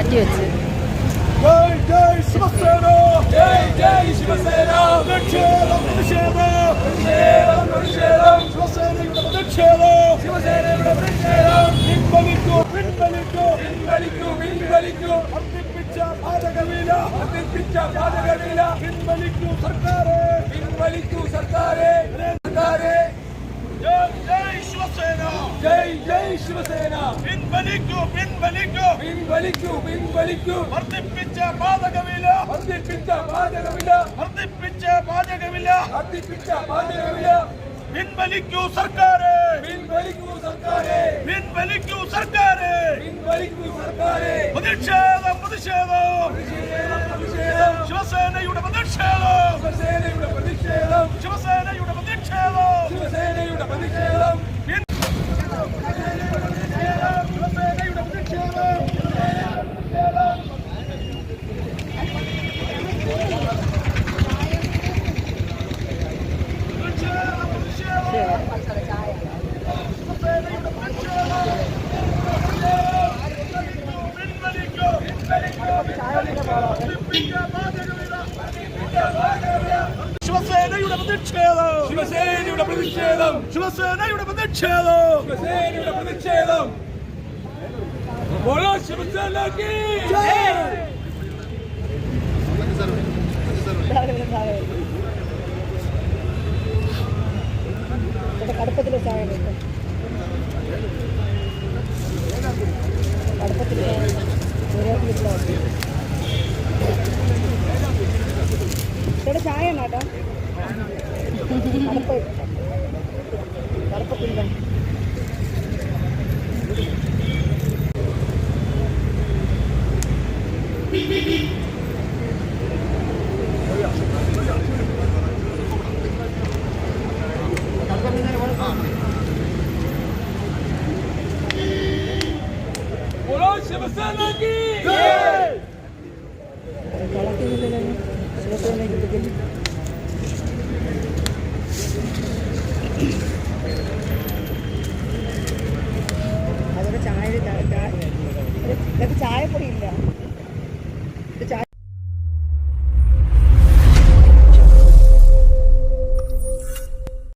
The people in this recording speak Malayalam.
മാറ്റിവെച്ച്. ജയ് ജയ് ശിവസേന, ജയ് ജയ് ശിവസേന, പ്രതിഷേധം പ്രതിഷേധം പ്രതിഷേധം പ്രതിഷേധം, ശിവസേനയുടെ പ്രതിഷേധം, ശിവസേനയുടെ പ്രതിഷേധം, പിൻവലിക്കൂ പിൻവലിക്കൂ പിൻവലിക്കൂ പിൻവലിക്കൂ, വർദ്ധിപ്പിച്ച പാചകവില വർദ്ധിപ്പിച്ച പാചകവില, പിൻവലിക്കൂ സർക്കാരെ പിൻവലിക്കൂ സർക്കാരെ സർക്കാരെ. ജയ് ജയ് ശിവസേന, ജയ് ജയ് ശിവസേന, പിൻവലിക്കൂ പിൻവലിക്കൂ പിൻവലിക്കൂ പിൻവലിക്കൂ, വർദ്ധിപ്പിച്ച പാചകവില വർദ്ധിപ്പിച്ച പാചകവില വർദ്ധിപ്പിച്ച പാചകവില വർദ്ധിപ്പിച്ച പാചകവില, പിൻവലിക്കൂ സർക്കാരെ പിൻവലിക്കൂ സർക്കാരെ പിൻവലിക്കൂ സർക്കാരെ പിൻവലിക്കൂ സർക്കാരെ. പ്രതിഷേധം പ്രതിഷേധം പ്രതിഷേധം, ശിവസേനയുടെ പ്രതിഷേധം ശിവസേനയുടെ പ്രതിഷേധം ശിവസേനയുടെ പ്രതിഷേധം ശിവസേനയുടെ പ്രതിഷേധം. ശിവസേനയുടെ പ്രതിഷേധം ശിവസേനയുടെ പ്രതിഷേധം ശിവസേനയുടെ പ്രതിഷേധം ശിവസേനയുടെ പ്രതിഷേധം. ബോളോ ശിവസേന കി ജയ്. കടുപ്പത്തിലെ ചായ കടുപ്പത്തിൽ ചേട്ടാ ചായ കേട്ടോ കടുപ്പ് കടുപ്പത്തില്ല. बोलो शिवसेना की